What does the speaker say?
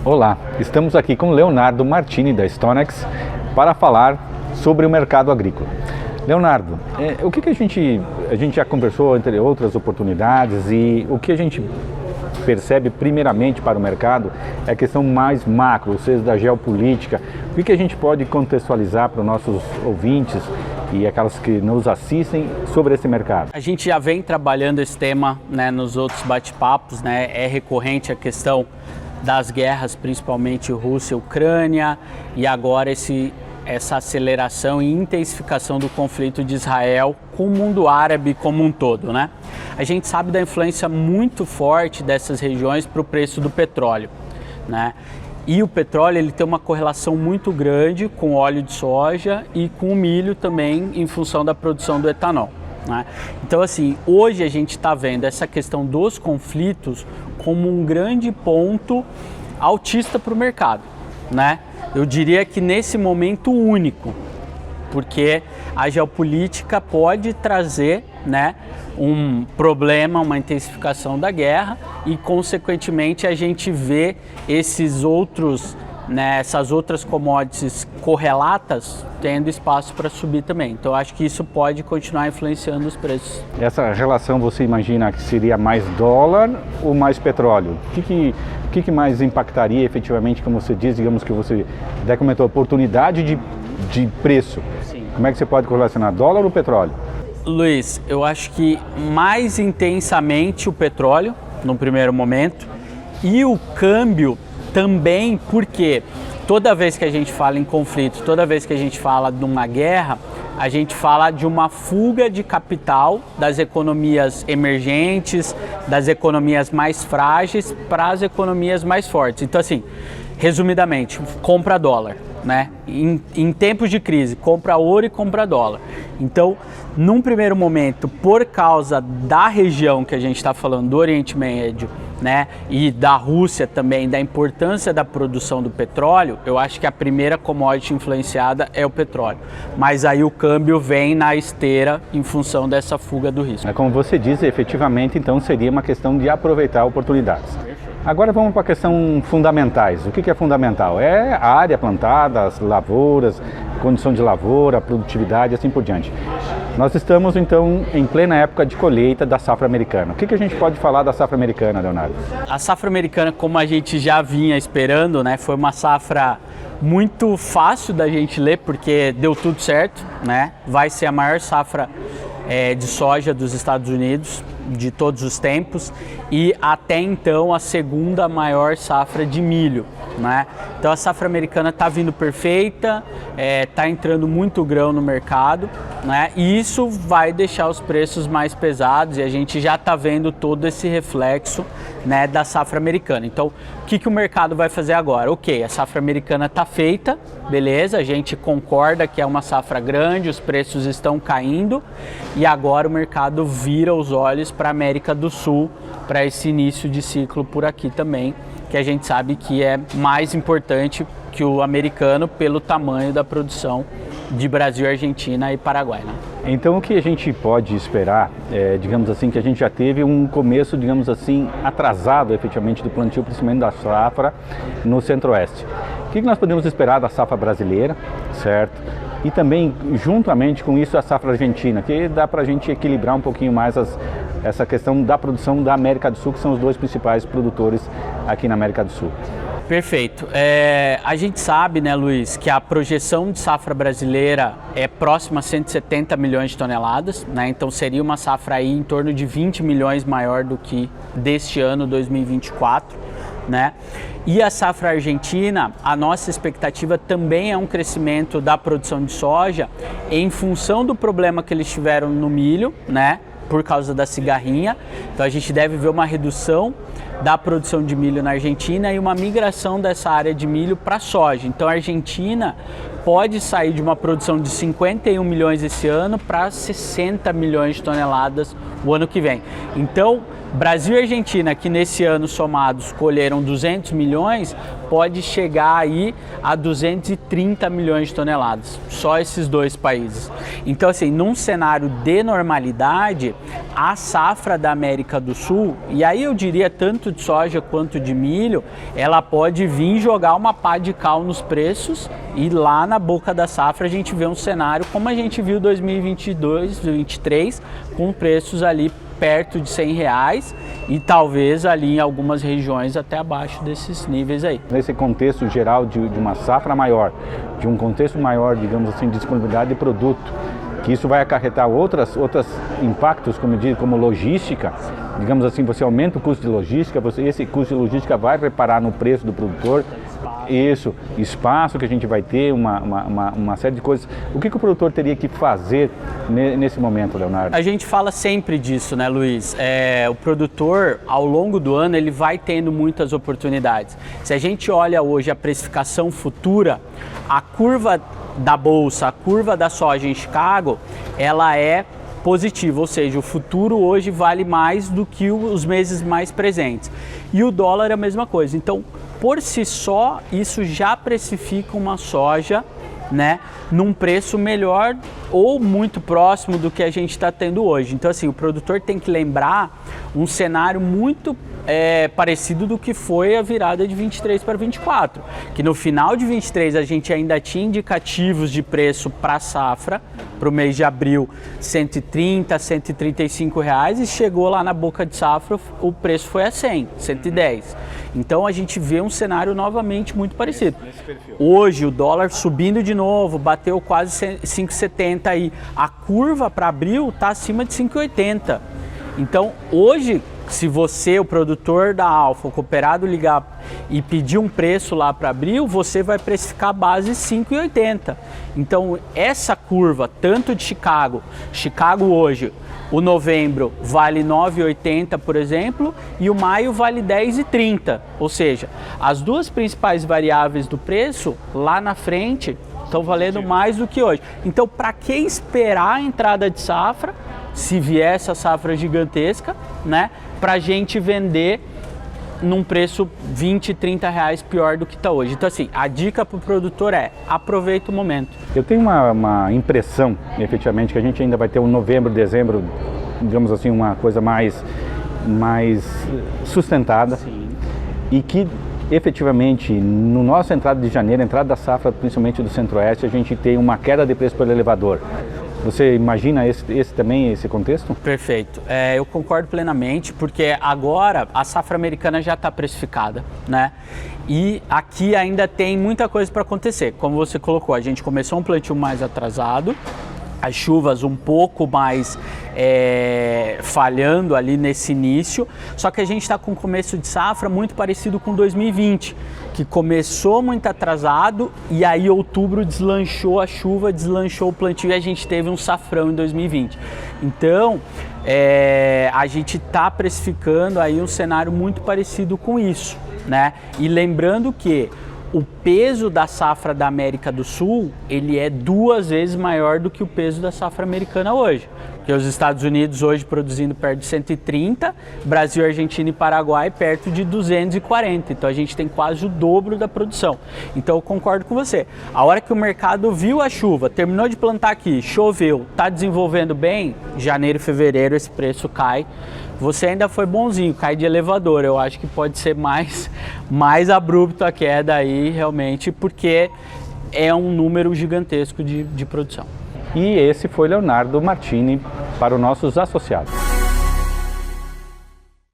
Olá, estamos aqui com Leonardo Martini da Stonex para falar sobre o mercado agrícola. Leonardo, o que a gente já conversou entre outras oportunidades e o que a gente percebe primeiramente para o mercado é a questão mais macro, ou seja, da geopolítica. O que a gente pode contextualizar para os nossos ouvintes e aquelas que nos assistem sobre esse mercado? A gente já vem trabalhando esse tema, né, nos outros bate-papos, né? É recorrente a questão das guerras, principalmente Rússia e Ucrânia, e agora essa aceleração e intensificação do conflito de Israel com o mundo árabe como um todo, né? A gente sabe da influência muito forte dessas regiões para o preço do petróleo, né? E o petróleo ele tem uma correlação muito grande com o óleo de soja e com o milho também em função da produção do etanol, né? Então assim, hoje a gente está vendo essa questão dos conflitos como um grande ponto altista para o mercado, né? Eu diria que nesse momento único, porque a geopolítica pode trazer, né, um problema, uma intensificação da guerra e, consequentemente, a gente vê esses outros, né, essas outras commodities correlatas tendo espaço para subir também. Então, acho que isso pode continuar influenciando os preços. Essa relação você imagina que seria mais dólar ou mais petróleo? O que mais impactaria efetivamente, como você diz, digamos que você até comentou, oportunidade de preço? Sim. Como é que você pode correlacionar dólar ou petróleo? Luiz, eu acho que mais intensamente o petróleo, no primeiro momento, e o câmbio também, porque toda vez que a gente fala em conflito, toda vez que a gente fala de uma guerra, a gente fala de uma fuga de capital das economias emergentes, das economias mais frágeis para as economias mais fortes. Então, assim, resumidamente, compra dólar, né? Em tempos de crise, compra ouro e compra dólar. Então, num primeiro momento, por causa da região que a gente está falando, do Oriente Médio, né, e da Rússia também, da importância da produção do petróleo, eu acho que a primeira commodity influenciada é o petróleo. Mas aí o câmbio vem na esteira em função dessa fuga do risco. Como você diz, efetivamente, então, seria uma questão de aproveitar oportunidades. Agora vamos para a questão fundamentais. O que é fundamental? É a área plantada, as lavouras, condição de lavoura, produtividade, assim por diante. Nós estamos, então, em plena época de colheita da safra americana. O que a gente pode falar da safra americana, Leonardo? A safra americana, como a gente já vinha esperando, né, foi uma safra muito fácil da gente ler, porque deu tudo certo, né? Vai ser a maior safra de soja dos Estados Unidos de todos os tempos e até então a segunda maior safra de milho, né? Então a safra americana está vindo perfeita, está entrando muito grão no mercado, né? E isso vai deixar os preços mais pesados e a gente já está vendo todo esse reflexo, né, da safra americana. Então o que o mercado vai fazer agora? Ok, a safra americana está feita, beleza, a gente concorda que é uma safra grande, os preços estão caindo e agora o mercado vira os olhos para a América do Sul, para esse início de ciclo por aqui também, que a gente sabe que é mais importante que o americano pelo tamanho da produção de Brasil, Argentina e Paraguai, né? Então o que a gente pode esperar, digamos assim, que a gente já teve um começo, digamos assim, atrasado efetivamente do plantio, principalmente da safra no Centro-Oeste. O que nós podemos esperar da safra brasileira, certo? E também, juntamente com isso, a safra argentina, que dá para a gente equilibrar um pouquinho mais essa questão da produção da América do Sul, que são os dois principais produtores aqui na América do Sul. Perfeito. A gente sabe, né, Luiz, que a projeção de safra brasileira é próxima a 170 milhões de toneladas, né? Então seria uma safra aí em torno de 20 milhões maior do que deste ano 2024, né? E a safra argentina, a nossa expectativa também é um crescimento da produção de soja em função do problema que eles tiveram no milho, né? Por causa da cigarrinha. Então a gente deve ver uma redução da produção de milho na Argentina e uma migração dessa área de milho para soja. Então a Argentina pode sair de uma produção de 51 milhões esse ano para 60 milhões de toneladas o ano que vem. Então Brasil e Argentina, que nesse ano somados colheram 200 milhões, pode chegar aí a 230 milhões de toneladas, só esses dois países. Então, assim, num cenário de normalidade, a safra da América do Sul, e aí eu diria tanto de soja quanto de milho, ela pode vir jogar uma pá de cal nos preços e lá na boca da safra a gente vê um cenário como a gente viu 2022, 2023, com preços ali perto de R$100 e talvez ali em algumas regiões até abaixo desses níveis aí. Nesse contexto geral de uma safra maior, de um contexto maior, digamos assim, de disponibilidade de produto, que isso vai acarretar outros impactos, como logística, digamos assim, você aumenta o custo de logística, esse custo de logística vai reparar no preço do produtor, isso, espaço que a gente vai ter, uma série de coisas. O que o produtor teria que fazer nesse momento, Leonardo? A gente fala sempre disso, né, Luiz? O produtor, ao longo do ano, ele vai tendo muitas oportunidades. Se a gente olha hoje a precificação futura, a curva da bolsa, a curva da soja em Chicago, ela é positiva, ou seja, o futuro hoje vale mais do que os meses mais presentes. E o dólar é a mesma coisa. Então, por si só, isso já precifica uma soja, né, num preço melhor ou muito próximo do que a gente está tendo hoje. Então, assim, o produtor tem que lembrar um cenário muito parecido do que foi a virada de 23 para 24, que no final de 23 a gente ainda tinha indicativos de preço para a safra, para o mês de abril, R$130, R$135, e chegou lá na boca de safra, o preço foi a 100, 110. Então a gente vê um cenário novamente muito parecido. Hoje o dólar subindo de novo, bateu quase 5,70 aí. A curva para abril está acima de 5,80. Então hoje, se você, o produtor da Alfa, o cooperado, ligar e pedir um preço lá para abril, você vai precificar a base 5,80. Então essa curva, tanto de Chicago hoje, o novembro vale 9,80, por exemplo, e o maio vale 10,30. Ou seja, as duas principais variáveis do preço lá na frente estão valendo mais do que hoje. Então, para que esperar a entrada de safra, se vier essa safra gigantesca, né, para a gente vender num preço 20, 30 reais pior do que está hoje. Então, assim, a dica para o produtor é: aproveita o momento. Eu tenho uma impressão, efetivamente, que a gente ainda vai ter um novembro, dezembro, digamos assim, uma coisa mais sustentada. Sim. E que, efetivamente, no nosso entrada de janeiro, entrada da safra, principalmente do Centro-Oeste, a gente tem uma queda de preço pelo elevador. Você imagina esse contexto? Perfeito. Eu concordo plenamente, porque agora a safra americana já está precificada, né? E aqui ainda tem muita coisa para acontecer. Como você colocou, a gente começou um plantio mais atrasado, as chuvas um pouco mais falhando ali nesse início, só que a gente está com um começo de safra muito parecido com 2020, que começou muito atrasado e aí outubro deslanchou a chuva, deslanchou o plantio e a gente teve um safrão em 2020. Então, a gente está precificando aí um cenário muito parecido com isso, né? E lembrando que o peso da safra da América do Sul, ele é 2 vezes maior do que o peso da safra americana hoje. Porque os Estados Unidos hoje produzindo perto de 130, Brasil, Argentina e Paraguai perto de 240. Então a gente tem quase o dobro da produção. Então eu concordo com você. A hora que o mercado viu a chuva, terminou de plantar aqui, choveu, está desenvolvendo bem, janeiro e fevereiro esse preço cai. Você ainda foi bonzinho, cai de elevador. Eu acho que pode ser mais abrupto a queda aí, realmente, porque é um número gigantesco de produção. E esse foi Leonardo Martini para os nossos associados.